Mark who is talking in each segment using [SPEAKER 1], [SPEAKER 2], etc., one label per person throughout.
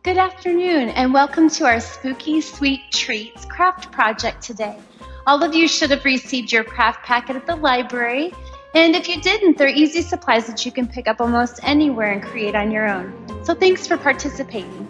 [SPEAKER 1] Good afternoon and welcome to our Spooky Sweet Treats craft project today. All of you should have received your craft packet at the library, and if you didn't, they're easy supplies that you can pick up almost anywhere and create on your own. So thanks for participating.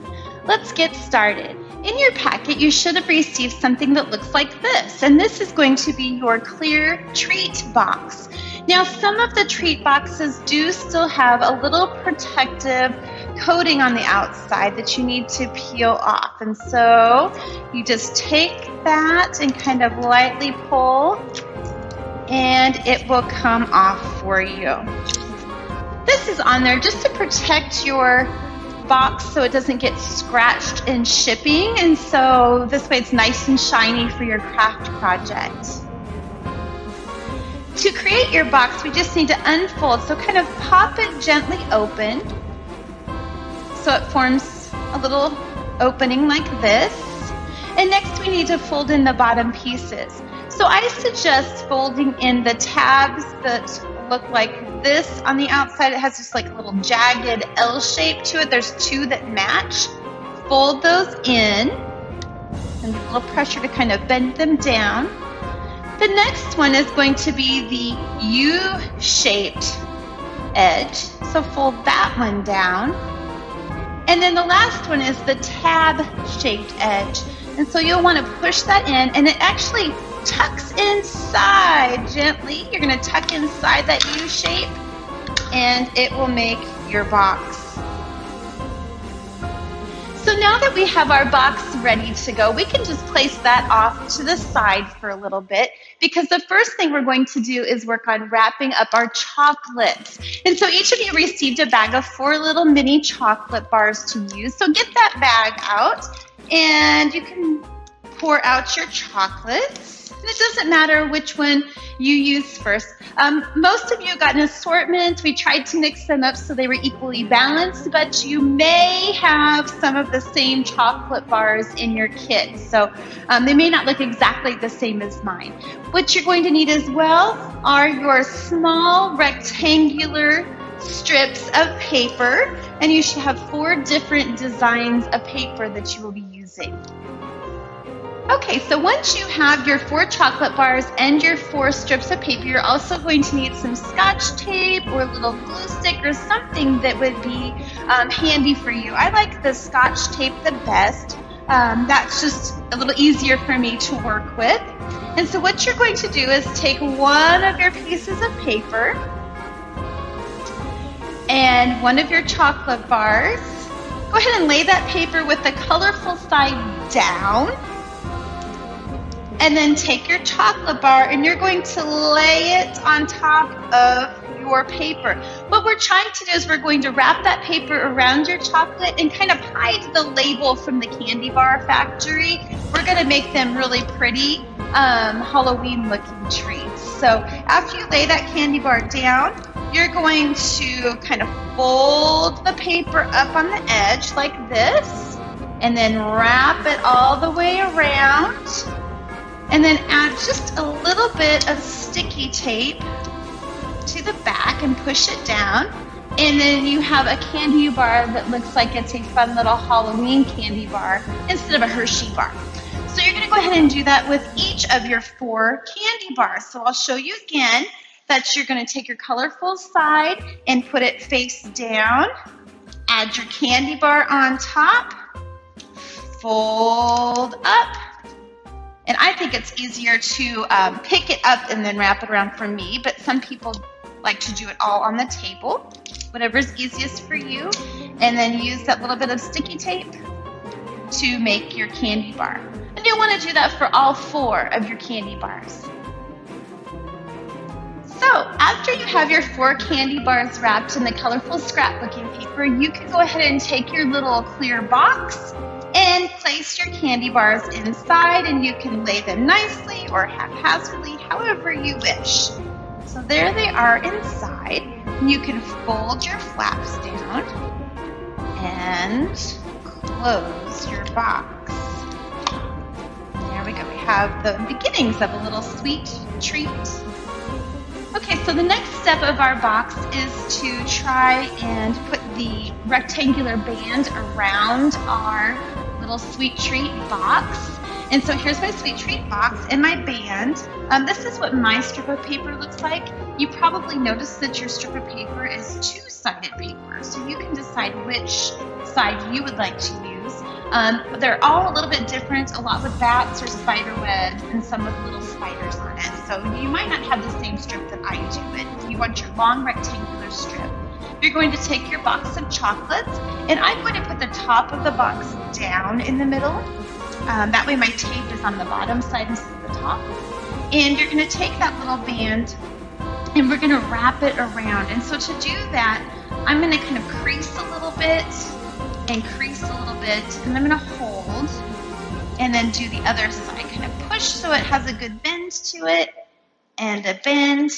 [SPEAKER 1] Let's get started. In your packet, you should have received something that looks like this, and this is going to be your clear treat box. Now, some of the treat boxes do still have a little protective coating on the outside that you need to peel off. And so you just take that and kind of lightly pull, and it will come off for you. This is on there just to protect your box so it doesn't get scratched in shipping, and so this way it's nice and shiny for your craft project. To create your box, we just need to unfold, so kind of pop it gently open so it forms a little opening like this. And next we need to fold in the bottom pieces. So I suggest folding in the tabs that look like this on the outside. It has just like a little jagged L shape to it. There's two that match. Fold those in and a little pressure to kind of bend them down. The next one is going to be the U-shaped edge. So fold that one down. And then the last one is the tab-shaped edge. And so you'll want to push that in, and it actually tucks inside gently. You're going to tuck inside that U shape, and it will make your box. So now that we have our box ready to go, we can just place that off to the side for a little bit, because the first thing we're going to do is work on wrapping up our chocolates. And so each of you received a bag of 4 little mini chocolate bars to use. So get that bag out, and you can pour out your chocolates. And it doesn't matter which one you use first. Most of you got an assortment. We tried to mix them up so they were equally balanced, but you may have some of the same chocolate bars in your kit. So they may not look exactly the same as mine. What you're going to need as well are your small rectangular strips of paper, and you should have 4 different designs of paper that you will be using. Okay, so once you have your 4 chocolate bars and your 4 strips of paper, you're also going to need some Scotch tape or a little glue stick or something that would be handy for you. I like the Scotch tape the best. That's just a little easier for me to work with. And so what you're going to do is take one of your pieces of paper and one of your chocolate bars. Go ahead and lay that paper with the colorful side down. And then take your chocolate bar and you're going to lay it on top of your paper. What we're trying to do is we're going to wrap that paper around your chocolate and kind of hide the label from the candy bar factory. We're going to make them really pretty Halloween looking treats. So after you lay that candy bar down, you're going to kind of fold the paper up on the edge like this, and then wrap it all the way around. And then add just a little bit of sticky tape to the back and push it down. And then you have a candy bar that looks like it's a fun little Halloween candy bar instead of a Hershey bar. So you're going to go ahead and do that with each of your 4 candy bars. So I'll show you again that you're going to take your colorful side and put it face down. Add your candy bar on top. Fold up. And I think it's easier to pick it up and then wrap it around for me, but some people like to do it all on the table. Whatever's easiest for you. And then use that little bit of sticky tape to make your candy bar. And you'll want to do that for all 4 of your candy bars. So after you have your 4 candy bars wrapped in the colorful scrapbooking paper, you can go ahead and take your little clear box and place your candy bars inside, and you can lay them nicely or haphazardly, however you wish. So there they are inside. You can fold your flaps down and close your box. There we go. We have the beginnings of a little sweet treat. Okay, so the next step of our box is to try and put the rectangular band around our little sweet treat box. And so here's my sweet treat box and my band. This is what my strip of paper looks like. You probably noticed that your strip of paper is two-sided paper, so you can decide which side you would like to use. They're all a little bit different, a lot with bats or spider webs and some with little spiders on it. So you might not have the same strip that I do, but you want your long rectangular strip. You're going to take your box of chocolates, and I'm going to put the top of the box down in the middle. That way my tape is on the bottom side instead of the top. And you're going to take that little band and we're going to wrap it around. And so to do that, I'm going to kind of crease a little bit and crease a little bit, and I'm going to hold and then do the other side. Kind of push so it has a good bend to it and a bend.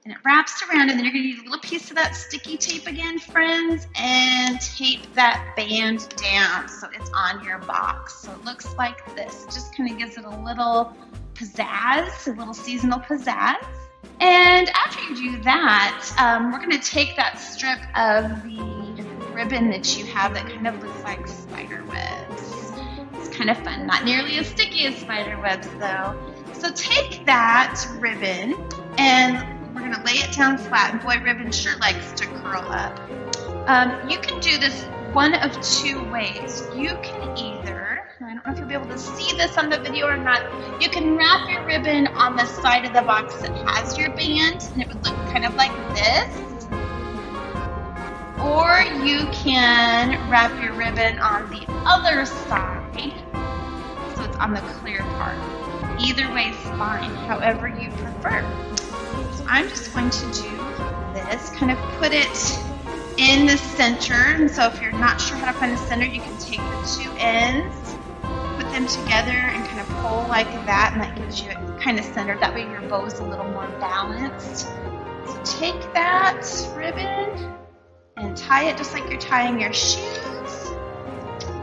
[SPEAKER 1] And it wraps around, and then you're going to use a little piece of that sticky tape again, friends, and tape that band down so it's on your box. So it looks like this. It just kind of gives it a little pizzazz, a little seasonal pizzazz. And after you do that, we're going to take that strip of the ribbon that you have that kind of looks like spider webs. It's kind of fun. Not nearly as sticky as spider webs, though. So take that ribbon and we're going to lay it down flat, and boy, ribbon sure likes to curl up. You can do this one of two ways. You can either, I don't know if you'll be able to see this on the video or not, you can wrap your ribbon on the side of the box that has your band, and it would look kind of like this. Or you can wrap your ribbon on the other side, so it's on the clear part. Either way is fine, however you prefer. I'm just going to do this, kind of put it in the center. And so if you're not sure how to find the center, you can take the two ends, put them together and kind of pull like that, and that gives you it kind of centered. That way your bow is a little more balanced. So take that ribbon and tie it just like you're tying your shoes,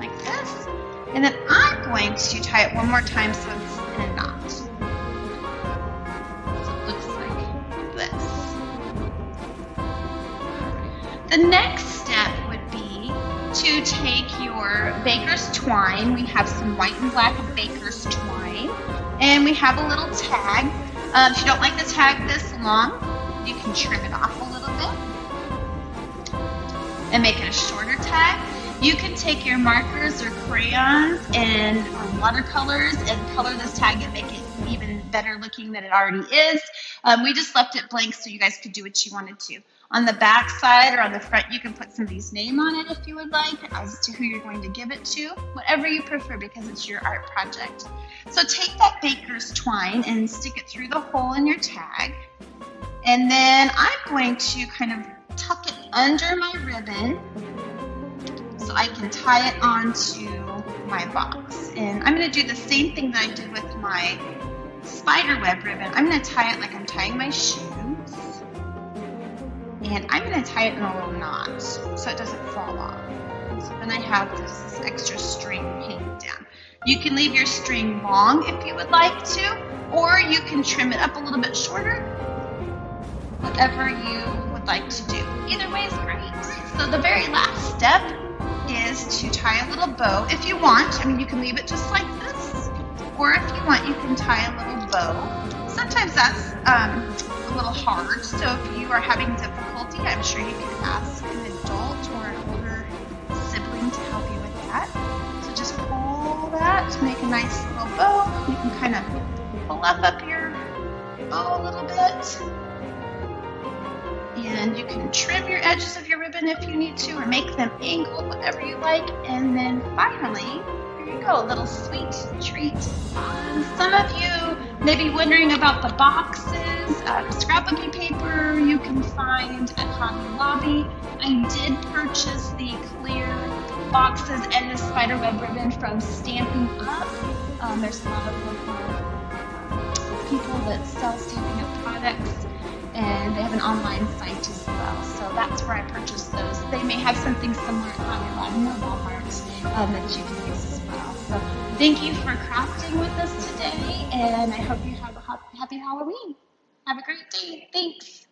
[SPEAKER 1] like this. And then I'm going to tie it one more time so it's in a knot. The next step would be to take your baker's twine. We have some white and black baker's twine, and we have a little tag. If you don't like the tag this long, you can trim it off a little bit and make it a shorter tag. You can take your markers or crayons and watercolors and color this tag and make it even better looking than it already is. We just left it blank so you guys could do what you wanted to. On the back side or on the front, you can put somebody's name on it if you would like, as to who you're going to give it to, whatever you prefer, because it's your art project. So take that baker's twine and stick it through the hole in your tag. And then I'm going to kind of tuck it under my ribbon so I can tie it onto my box. And I'm going to do the same thing that I did with my spider web ribbon. I'm going to tie it like I'm tying my shoes. And I'm going to tie it in a little knot so it doesn't fall off. So then I have this extra string hanging down. You can leave your string long if you would like to, or you can trim it up a little bit shorter, whatever you would like to do. Either way is great. So the very last step is to tie a little bow if you want. I mean, you can leave it just like this, or if you want, you can tie a little bow. Sometimes that's a little hard, so if you are having difficulty, I'm sure you can ask an adult or an older sibling to help you with that. So just pull that to make a nice little bow. You can kind of fluff up your bow a little bit. And you can trim your edges of your ribbon if you need to, or make them angled, whatever you like. And then finally, here you go, a little sweet treat. Some of you may be wondering about the boxes, scrapbooking paper you can find at Hobby Lobby. I did purchase the clear boxes and the spiderweb ribbon from Stampin' Up. There's a lot of local people that sell Stampin' Up products, and they have an online site as well. So that's where I purchased those. They may have something similar at Hobby Lobby or Walmart that you can use as well. So thank you for crafting with us today, and I hope you have a happy Halloween. Have a great day. Thanks.